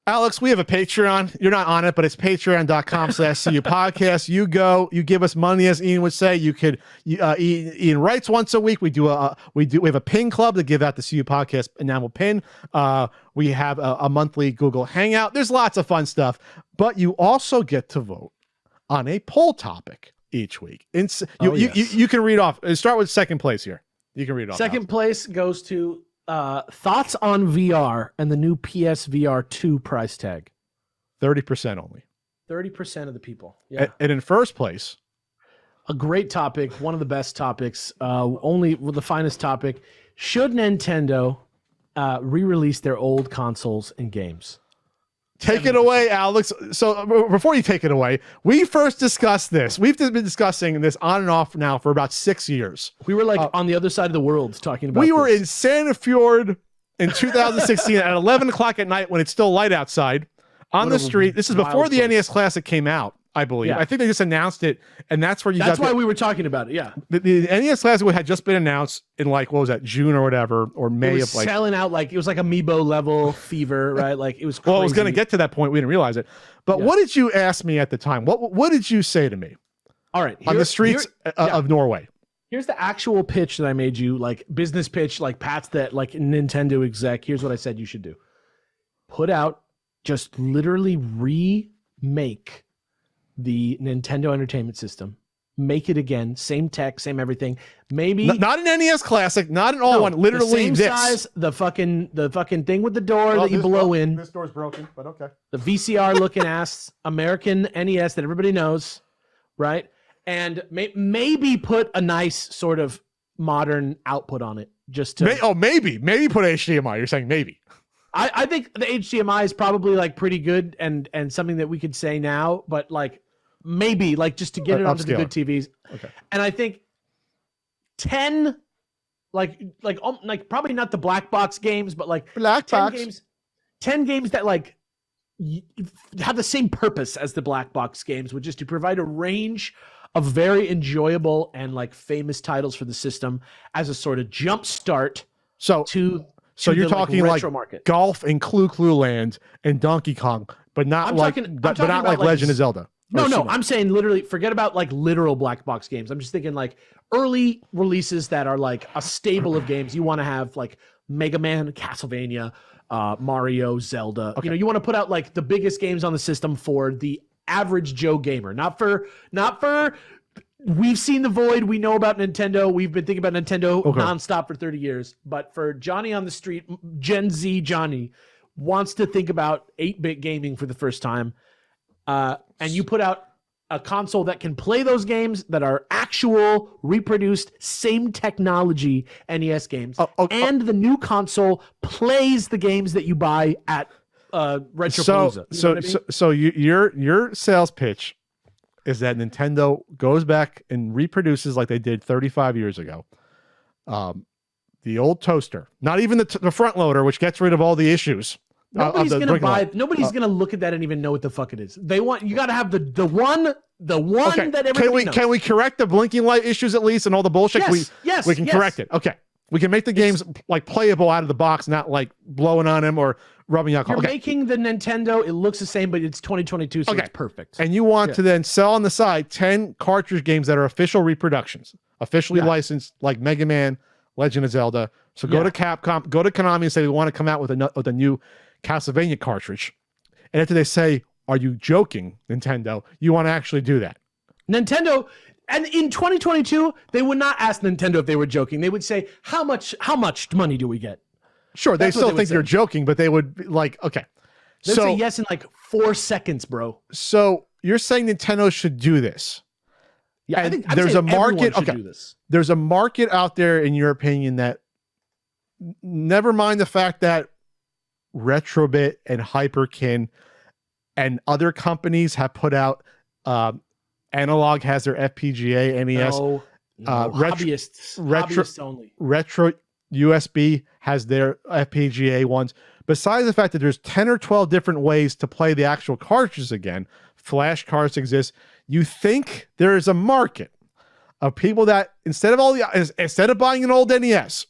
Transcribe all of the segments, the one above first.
Alex, we have a Patreon. You're not on it, but it's patreon.com/CU podcast. You go, you give us money, as Ian would say. You could, Ian writes once a week. We have a pin club to give out the CU podcast enamel pin. We have a monthly Google Hangout. There's lots of fun stuff, but you also get to vote on a poll topic each week. You can read off. Start with second place here. You can read off. Second place goes to thoughts on VR and the new PSVR 2 price tag. 30% only. 30% of the people. Yeah. And in first place, a great topic, one of the best topics, only the finest topic. Should Nintendo re-release their old consoles and games? Take it away, Alex. So before you take it away, we first discussed this. We've been discussing this on and off now for about 6 years. We were like on the other side of the world talking about We were in Santa Fjord in 2016 at 11 o'clock at night when it's still light outside on the street. This is before the NES Classic came out, I believe. Yeah. I think they just announced it, and that's where That's why we were talking about it, yeah. The NES Classic had just been announced in like, what was that, June or whatever, or May of like... selling out like, it was like amiibo level fever, right? Like it was crazy. Well, it was going to get to that point. We didn't realize it. But what did you ask me at the time? What did you say to me? All right. On the streets of Norway. Here's the actual pitch that I made you, like business pitch, like Pat's that like Nintendo exec. Here's what I said you should do. Put out, just literally remake the Nintendo Entertainment System. Make it again, same tech, same everything. Maybe not an NES Classic, not an all one. Literally the same this size. The fucking thing with the door that you blow in. This door's broken, but okay. The VCR looking ass American NES that everybody knows, right? And maybe put a nice sort of modern output on it, just to maybe put HDMI. You're saying maybe. I think the HDMI is probably like pretty good and something that we could say now, but like maybe like just to get it onto the good TVs. Okay. And I think 10 like probably not the black box games, but like 10 games that like have the same purpose as the black box games, which is to provide a range of very enjoyable and like famous titles for the system as a sort of jump start So you're talking like market. Golf and Clue Land and Donkey Kong, but not like Legend of Zelda. No, I'm saying literally forget about like literal black box games. I'm just thinking like early releases that are like a stable of games. You want to have like Mega Man, Castlevania, Mario, Zelda. Okay. You know, you want to put out like the biggest games on the system for the average Joe gamer, not for we've seen the void. We know about Nintendo. We've been thinking about Nintendo nonstop for 30 years. But for Johnny on the street, Gen Z Johnny wants to think about 8-bit gaming for the first time. And you put out a console that can play those games that are actual, reproduced, same technology NES games. And the new console plays the games that you buy at Retropalooza. So your sales pitch is that Nintendo goes back and reproduces like they did 35 years ago. The old toaster, not even the front loader, which gets rid of all the issues. Nobody's gonna look at that and even know what the fuck it is. You got to have the one that everybody knows. Can we correct the blinking light issues at least and all the bullshit? Yes, we can correct it. Okay. We can make the games like playable out of the box, not like blowing on them or rubbing alcohol. You're making the Nintendo, it looks the same, but it's 2022, so it's perfect. And you want to then sell on the side 10 cartridge games that are official reproductions, officially licensed, like Mega Man, Legend of Zelda. So go to Capcom, go to Konami and say, we want to come out with a new Castlevania cartridge. And after they say, are you joking, Nintendo? You want to actually do that. Nintendo... And in 2022, they would not ask Nintendo if they were joking. They would say, how much money do we get? Sure, they still think you're joking, but they would be like, okay. They'd say yes in like 4 seconds, bro. So you're saying Nintendo should do this? Yeah, and I think there's a market. Do this. There's a market out there, in your opinion, that never mind the fact that Retrobit and Hyperkin and other companies have put out Analog has their FPGA, NES. Hobbyists only. Retro USB has their FPGA ones. Besides the fact that there's 10 or 12 different ways to play the actual cartridges again, flash cards exist. You think there is a market of people that instead of buying an old NES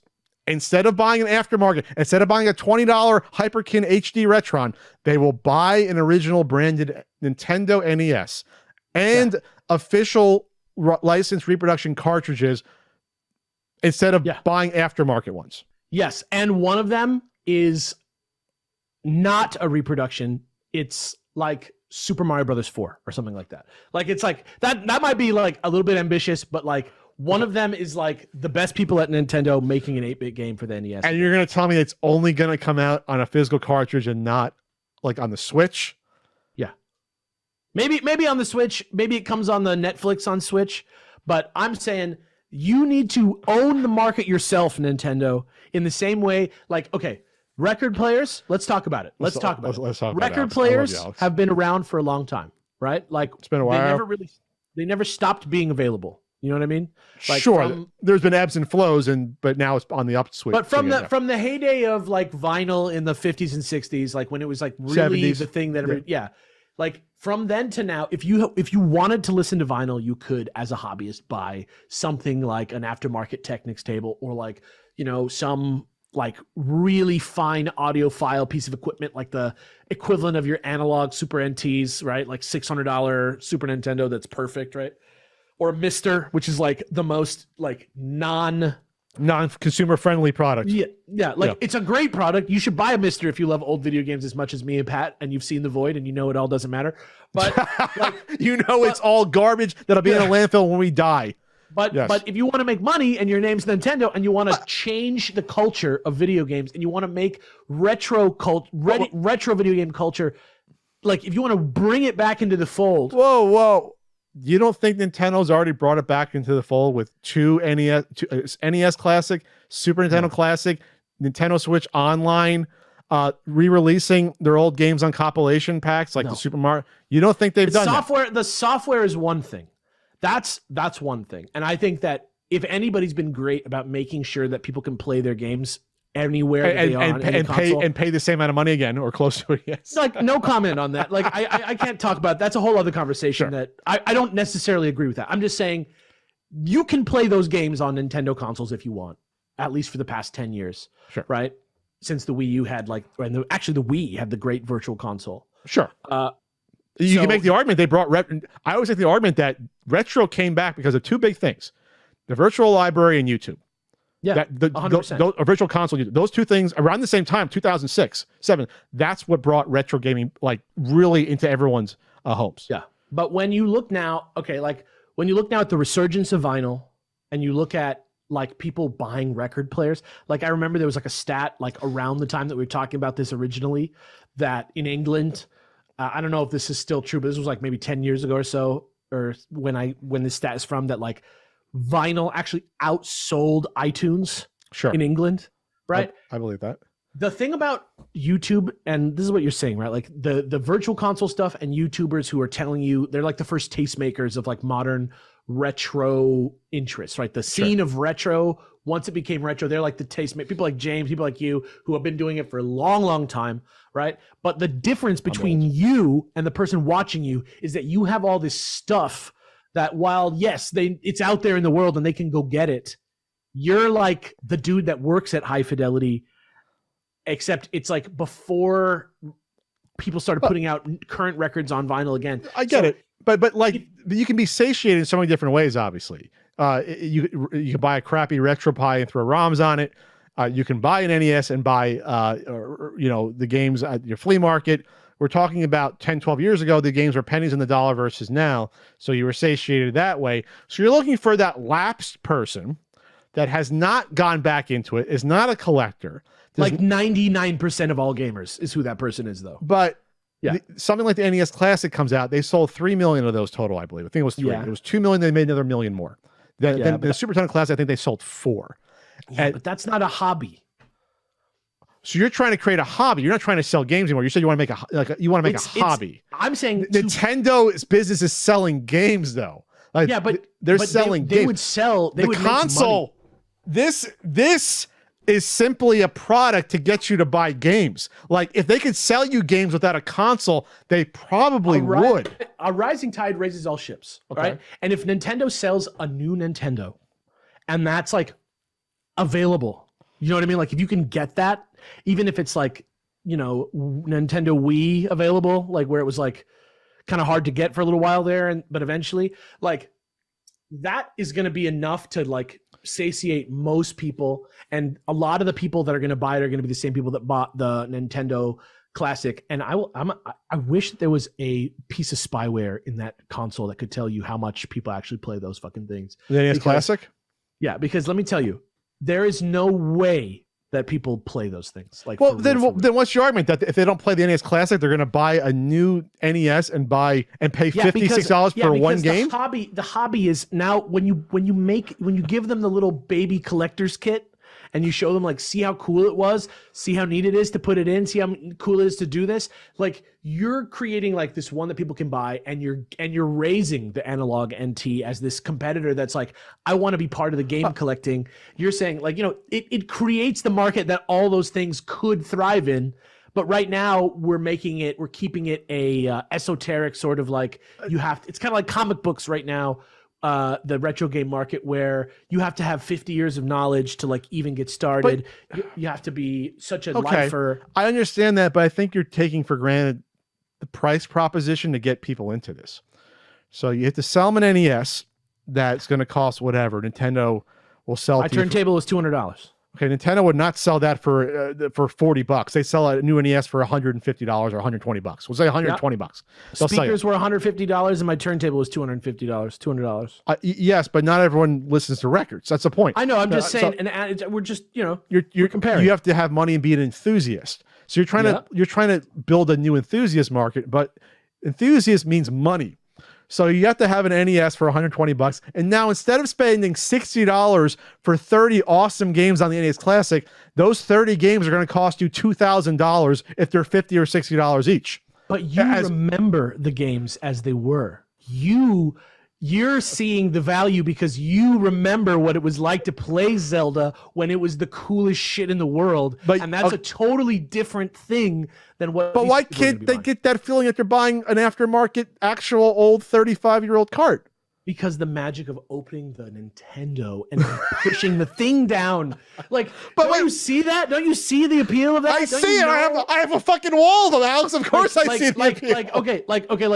Instead of buying an aftermarket, instead of buying a $20 Hyperkin HD Retron, they will buy an original branded Nintendo NES and official licensed reproduction cartridges instead of buying aftermarket ones. Yes, and one of them is not a reproduction. It's like Super Mario Brothers 4 or something like that. Like it's like that might be like a little bit ambitious, but like one of them is like the best people at Nintendo making an 8-bit game for the NES. And you're going to tell me it's only going to come out on a physical cartridge and not like on the Switch? Yeah. Maybe on the Switch, maybe it comes on the Netflix on Switch, but I'm saying you need to own the market yourself, Nintendo, in the same way like okay, record players, let's talk about it. Let's talk about it. Record players have been around for a long time, right? Like it's been a while. They never stopped being available. You know what I mean? Like sure, there's been ebbs and flows, but now it's on the upswing. But from the heyday of like vinyl in the 50s and 60s, like when it was like really 70s. The thing that like from then to now, if you wanted to listen to vinyl, you could as a hobbyist buy something like an aftermarket Technics table or like some like really fine audiophile piece of equipment, like the equivalent of your analog Super NTs, right? Like $600 Super Nintendo that's perfect, right? Or Mister, which is like the most like non-consumer friendly product. Yeah, it's a great product. You should buy a Mister if you love old video games as much as me and Pat, and you've seen The Void, and you know it all doesn't matter. But like, it's all garbage that'll be in a landfill when we die. But if you want to make money and your name's Nintendo and you want to change the culture of video games and you want to make retro video game culture, like if you want to bring it back into the fold. Whoa. You don't think Nintendo's already brought it back into the fold with two NES Classic, Super Nintendo Classic, Nintendo Switch Online, re-releasing their old games on compilation packs like the Super Mario? You don't think they've done that? The software is one thing. That's one thing. And I think that if anybody's been great about making sure that people can play their games anywhere they are and pay the same amount of money again or close to it. Yes. Like no comment on that. Like I can't talk about it. That's a whole other conversation that I don't necessarily agree with that. I'm just saying you can play those games on Nintendo consoles if you want, at least for the past 10 years. Sure. Right? Since the Wii U had the Wii had the great virtual console. Sure. You can make the argument they brought I always make the argument that retro came back because of two big things: the virtual library and YouTube. Yeah, 100%. A virtual console, those two things around the same time, 2006, 2007. That's what brought retro gaming like really into everyone's homes. Yeah, but when you look now, at the resurgence of vinyl, and you look at like people buying record players, like I remember there was like a stat like around the time that we were talking about this originally, that in England, I don't know if this is still true, but this was like maybe 10 years ago or so, or when this stat is from, that like vinyl actually outsold iTunes in England, right? I believe that. The thing about YouTube, and this is what you're saying, right? Like the virtual console stuff and YouTubers who are telling you they're like the first tastemakers of like modern retro interests, right? The scene of retro, once it became retro, they're like the tastemakers. People like James, people like you who have been doing it for a long, long time, right? But the difference between you and the person watching you is that you have all this stuff that while, yes, it's out there in the world and they can go get it, you're like the dude that works at High Fidelity, except it's like before people started putting out current records on vinyl again. I get it. But like you can be satiated in so many different ways, obviously. You can buy a crappy RetroPie and throw ROMs on it. You can buy an NES and buy the games at your flea market. We're talking about 10, 12 years ago, the games were pennies on the dollar versus now. So you were satiated that way. So you're looking for that lapsed person that has not gone back into it, is not a collector. Like 99% of all gamers is who that person is, though. But something like the NES Classic comes out, they sold 3 million of those total, I believe. I think it was 3. It was 2 million, they made another million more. Then the Super Nintendo Classic, I think they sold 4. Yeah, but that's not a hobby. So you're trying to create a hobby. You're not trying to sell games anymore. You said you want to make a hobby. I'm saying Nintendo's business is selling games, though. Like, they're selling games. They would sell. They would console. This is simply a product to get you to buy games. Like if they could sell you games without a console, they probably would. A rising tide raises all ships, right? And if Nintendo sells a new Nintendo, and that's like available. You know what I mean? Like if you can get that, even if it's like, you know, Nintendo Wii available, like where it was like kind of hard to get for a little while there, but eventually, like that is going to be enough to like satiate most people, and a lot of the people that are going to buy it are going to be the same people that bought the Nintendo Classic. And I wish there was a piece of spyware in that console that could tell you how much people actually play those fucking things. The NES Classic? Yeah, because let me tell you, there is no way that people play those things. Like, well, then what's your argument that if they don't play the NES Classic, they're going to buy a new NES and pay $56 for one game? The hobby is now when you give them the little baby collector's kit and you show them like, see how cool it was, see how neat it is to put it in, see how cool it is to do this. Like you're creating like this one that people can buy, and you're raising the analog NT as this competitor that's like, I want to be part of the game collecting. You're saying like, you know, it creates the market that all those things could thrive in. But right now we're keeping it a esoteric sort of like, it's kind of like comic books right now. The retro game market, where you have to have 50 years of knowledge to like even get started. You have to be such a lifer. I understand that, but I think you're taking for granted the price proposition to get people into this. So you have to sell them an NES that's going to cost whatever. Nintendo will sell. My turntable was $200. Okay, Nintendo would not sell that for $40. They sell a new NES for $150 or $120. We'll say $120. Speakers were $150, and my turntable was $250. Yes, but not everyone listens to records. That's the point. I know. I'm just saying, and we're just you're comparing. You have to have money and be an enthusiast. So you're trying to build a new enthusiast market, but enthusiast means money. So you have to have an NES for $120. And now instead of spending $60 for 30 awesome games on the NES Classic, those 30 games are going to cost you $2,000 if they're $50 or $60 each. But you remember the games as they were. You're seeing the value because you remember what it was like to play Zelda when it was the coolest shit in the world. And that's a totally different thing than what. But why can't they get that feeling that they're buying an aftermarket, actual old 35-year-old cart? Because the magic of opening the Nintendo and pushing the thing down, like, you see that? Don't you see the appeal of that? I see it. I have a fucking wall of them, Alex. Of course, I see it. Like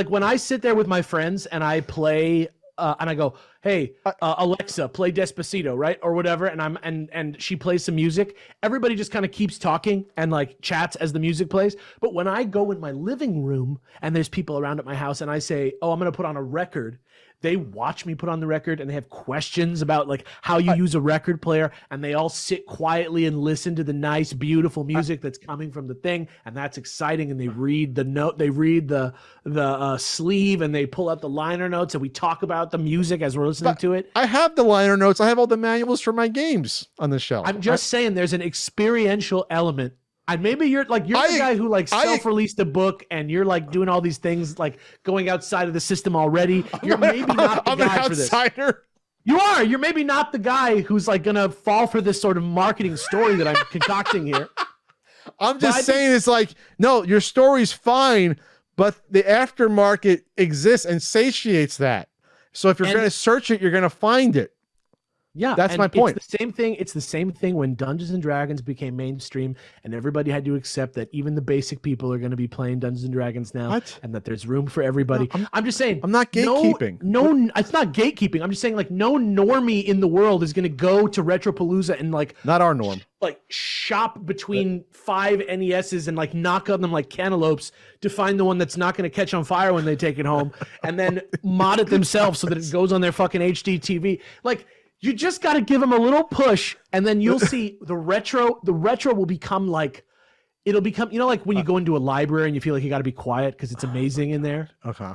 when I sit there with my friends and I play, and I go, hey, Alexa, play Despacito, right, or whatever, and she plays some music. Everybody just kind of keeps talking and like chats as the music plays. But when I go in my living room and there's people around at my house and I say, oh, I'm gonna put on a record. They watch me put on the record and they have questions about like how you use a record player, and they all sit quietly and listen to the nice, beautiful music that's coming from the thing, and that's exciting. And they read the note, they read the sleeve, and they pull out the liner notes, and we talk about the music as we're listening to it. I have the liner notes. I have all the manuals for my games on the shelf. I'm just saying, there's an experiential element. And maybe you're the guy who like self-released a book, and you're like doing all these things, like going outside of the system already. You're maybe not the guy for this. You are. You're maybe not the guy who's like gonna fall for this sort of marketing story that I'm concocting here. I'm just saying, it's like, no, your story's fine, but the aftermarket exists and satiates that. So if you're going to search it, you're going to find it. Yeah, that's my point. It's the same thing. It's the same thing when Dungeons and Dragons became mainstream, and everybody had to accept that even the basic people are going to be playing Dungeons and Dragons now, and that there's room for everybody. No, I'm just saying. I'm not gatekeeping. No, it's not gatekeeping. I'm just saying, like, no normie in the world is going to go to Retropalooza and like not our norm. Like shop between 5 NESs and like knock on them like cantaloupes to find the one that's not going to catch on fire when they take it home, and then mod it themselves so that it goes on their fucking HD TV. Like, you just got to give them a little push, and then you'll see the retro will become like, it'll become, you know, like when you go into a library and you feel like you got to be quiet because it's amazing in there. Okay.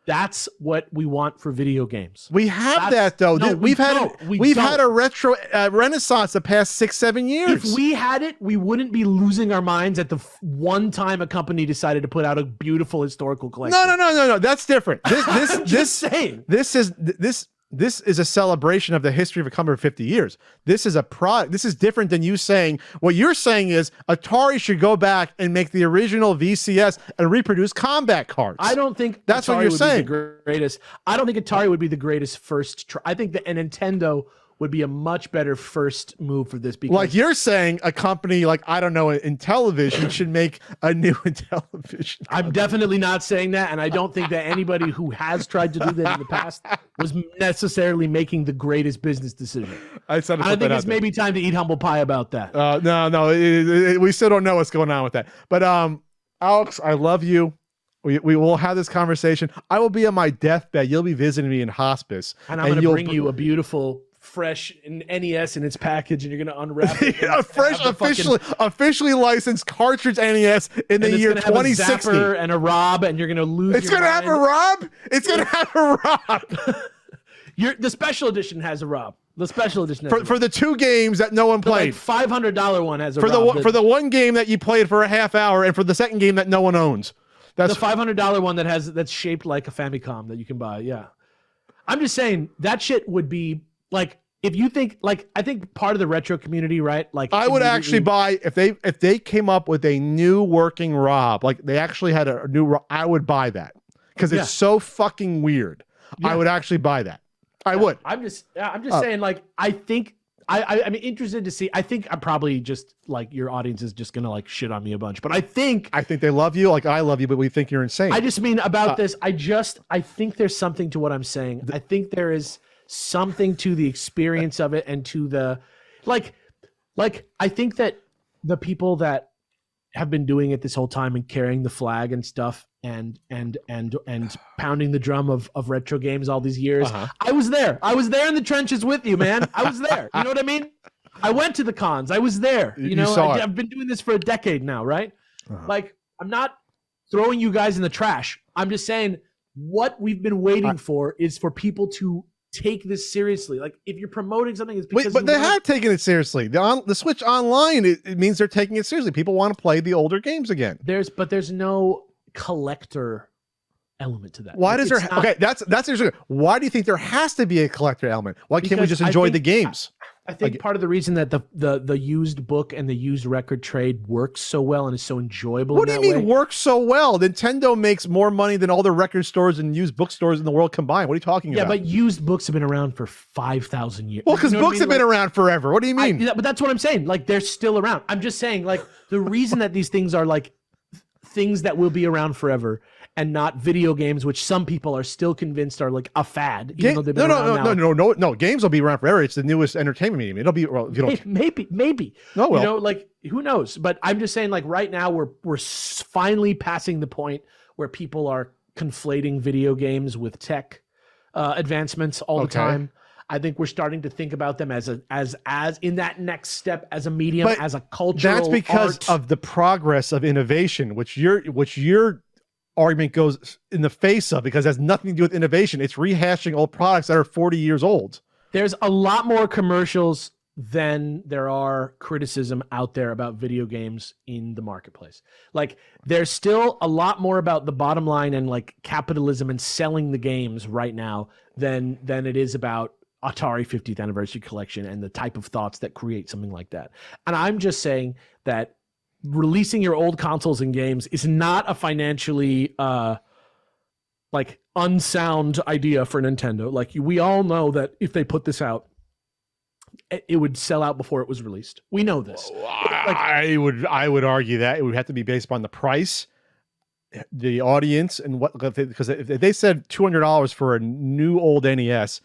That's what we want for video games. We have that though. No, we've had a retro renaissance the past 6-7 years. If we had it, we wouldn't be losing our minds at the one time a company decided to put out a beautiful historical collection. No. That's different. This is a celebration of the history of a company for 50 years. This is a product. This is different than you saying. What you're saying is Atari should go back and make the original VCS and reproduce combat cards. I don't think that's Atari what you're saying. I don't think Atari would be the greatest first try. I think that Nintendo would be a much better first move for this. Because Like you're saying, a company like, I don't know, in television should make a new television. I'm definitely not saying that, and I don't think that anybody who has tried to do that in the past was necessarily making the greatest business decision. I think it's maybe time to eat humble pie about that. No, we still don't know what's going on with that. But Alex, I love you. We will have this conversation. I will be on my deathbed. You'll be visiting me in hospice, and I'm going to bring you a beautiful, fresh NES in its package, and you're going to unwrap it. A fresh, officially licensed cartridge NES in the year 2060, and a Rob, and you're going to lose. It's going to have a Rob. It's going to have a Rob. The special edition has a Rob. The special edition for the 2 games that no one played. Like $500 one has a for Rob. For the 1 game that you played for a half hour, and for the 2nd game that no one owns. That's the $500 one that's shaped like a Famicom that you can buy. Yeah, I'm just saying that shit would be like, if you think, like, I think part of the retro community, right? Like, I would actually buy if they came up with a new working Rob, like they actually had a new Rob, I would buy that because it's so fucking weird. Yeah. I would actually buy that. I would. I'm just saying, like, I think I'm interested to see. I think I'm probably just like, your audience is just gonna like shit on me a bunch, but I think they love you like I love you, but we think you're insane. I just mean about this. I think there's something to what I'm saying. I think there is something to the experience of it, and to the like I think that the people that have been doing it this whole time and carrying the flag and stuff and pounding the drum of retro games all these years. I was there in the trenches with you, man. I was there. You know what I mean? I went to the cons. I was there. You know, I've been doing this for a decade now, right? Like, I'm not throwing you guys in the trash. I'm just saying what we've been waiting for is for people to take this seriously. Like, if you're promoting something, it's because but they have taken it seriously. The Switch Online, it means they're taking it seriously. People want to play the older games again. There's no collector element to that. Why does there? Okay, that's interesting. Why do you think there has to be a collector element? Why can't we just enjoy the games? I think part of the reason that the used book and the used record trade works so well and is so enjoyable. What do you mean works so well? Nintendo makes more money than all the record stores and used bookstores in the world combined. What are you talking about? Yeah, but used books have been around for 5,000 years. Well, because books have been around forever. What do you mean? But that's what I'm saying. Like, they're still around. I'm just saying, like, the reason that these things are like things that will be around forever and not video games, which some people are still convinced are like a fad. Even though they've been no. Games will be around forever. It's the newest entertainment medium. It'll be, well, you don't. Maybe. No, well, you know, like, who knows? But I'm just saying, like, right now we're finally passing the point where people are conflating video games with tech advancements all the time. I think we're starting to think about them as in that next step, as a medium, as a cultural. That's because of the progress of innovation, which your argument goes in the face of, because it has nothing to do with innovation. It's rehashing old products that are 40 years old. There's a lot more commercials than there are criticism out there about video games in the marketplace. Like, there's still a lot more about the bottom line and like capitalism and selling the games right now than it is about Atari 50th anniversary collection and the type of thoughts that create something like that. And I'm just saying that releasing your old consoles and games is not a financially like unsound idea for Nintendo. Like, we all know that if they put this out, it would sell out before it was released. We know this. I would argue that it would have to be based upon the price, the audience, and what, because if they said $200 for a new old NES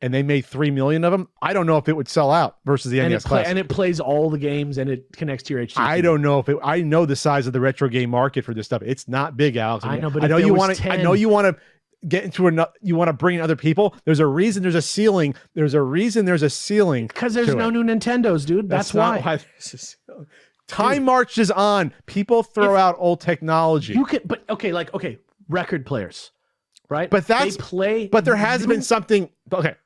and they made 3 million of them, I don't know if it would sell out versus the NES Classic. And it plays all the games and it connects to your HD. I don't know if it. I know the size of the retro game market for this stuff. It's not big, Alex. I know, but I know you want to. I know you want to get into you want to bring in other people. There's a reason. There's a ceiling. There's a reason. There's a ceiling. Because there's no new Nintendos, dude. That's why. Time marches on. People throw out old technology. You could, but okay, record players, right? But they play. But there hasn't been something. Okay.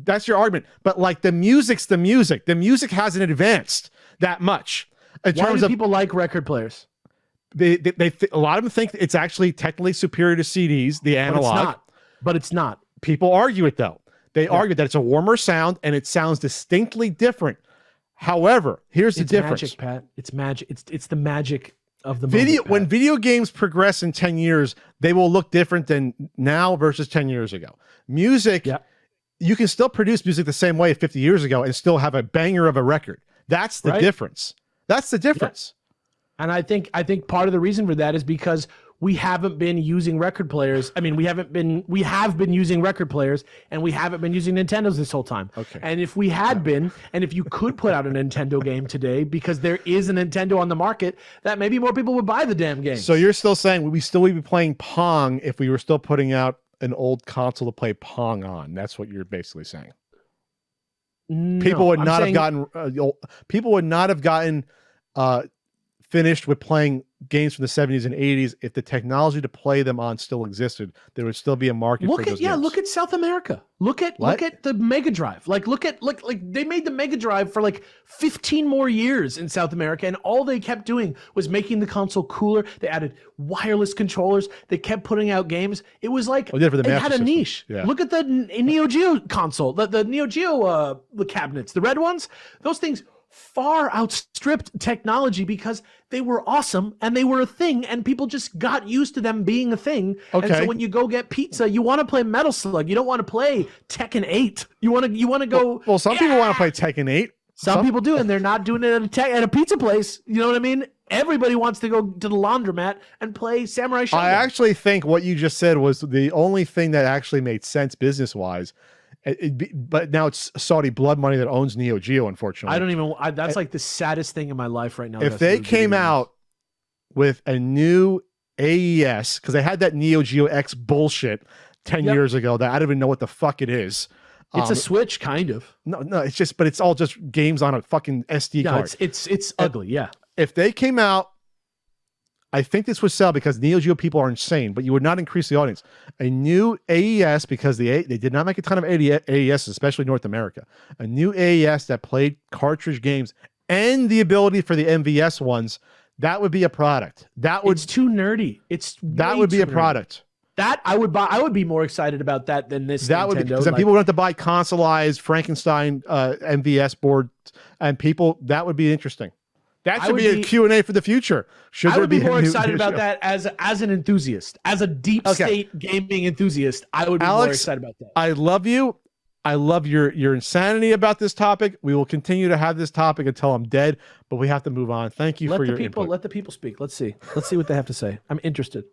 That's your argument, but like the music's the music. The music hasn't advanced that much in terms of people like record players. A lot of them think it's actually technically superior to CDs, the analog. But it's not. People argue it though. They argue that it's a warmer sound and it sounds distinctly different. However, here's the difference. It's magic, Pat. It's magic. It's the magic of the video. Moment, when video games progress in 10 years, they will look different than now versus 10 years ago. Music. Yeah. you can still produce music the same way 50 years ago and still have a banger of a record. That's the difference. That's the difference. Yeah. And I think part of the reason for that is because we haven't been using record players. I mean, we have been using record players, and we haven't been using Nintendos this whole time. Okay. And if we had been, and if you could put out a Nintendo game today, because there is a Nintendo on the market, that maybe more people would buy the damn game. So you're still saying we still would be playing Pong if we were still putting out an old console to play Pong on. That's what you're basically saying. No, People would not have gotten finished with playing games from the 70s and 80s if the technology to play them on still existed. There would still be a market for those games. Look at South America. Look at the Mega Drive. Like they made the Mega Drive for like 15 more years in South America, and all they kept doing was making the console cooler. They added wireless controllers. They kept putting out games. It was like for the it had a system. niche. Yeah. Look at the Neo Geo console, the Neo Geo the cabinets, the red ones. Those things far outstripped technology because they were awesome and they were a thing, and people just got used to them being a thing. Okay. And so when you go get pizza, you want to play Metal Slug. You don't want to play Tekken 8. You want to go. Well, some people want to play Tekken 8. Some people do, and they're not doing it at a pizza place. You know what I mean? Everybody wants to go to the laundromat and play Samurai Shodown. I actually think what you just said was the only thing that actually made sense business-wise. But now it's Saudi blood money that owns Neo Geo, unfortunately. That's like the saddest thing in my life right now. If they came out with a new AES, because they had that Neo Geo X bullshit 10 years ago that I don't even know what the fuck it is. It's a Switch, kind of. No, but it's all just games on a fucking SD card. It's ugly, yeah. If they came out, I think this would sell because Neo Geo people are insane, but you would not increase the audience. A new AES, because they did not make a ton of AES, especially North America. A new AES that played cartridge games and the ability for the MVS ones, that would be a product. It's too nerdy. That would be a product. That I would buy. I would be more excited about that than this. That Nintendo. Would be because then people would have to buy consoleized Frankenstein MVS board, and people that would be interesting. That should be a Q&A for the future. I would be more excited about that as an enthusiast, as a deep state gaming enthusiast. I would be more excited about that. I love you. I love your insanity about this topic. We will continue to have this topic until I'm dead, but we have to move on. Thank you for your input. Let the people speak. Let's see what they have to say. I'm interested.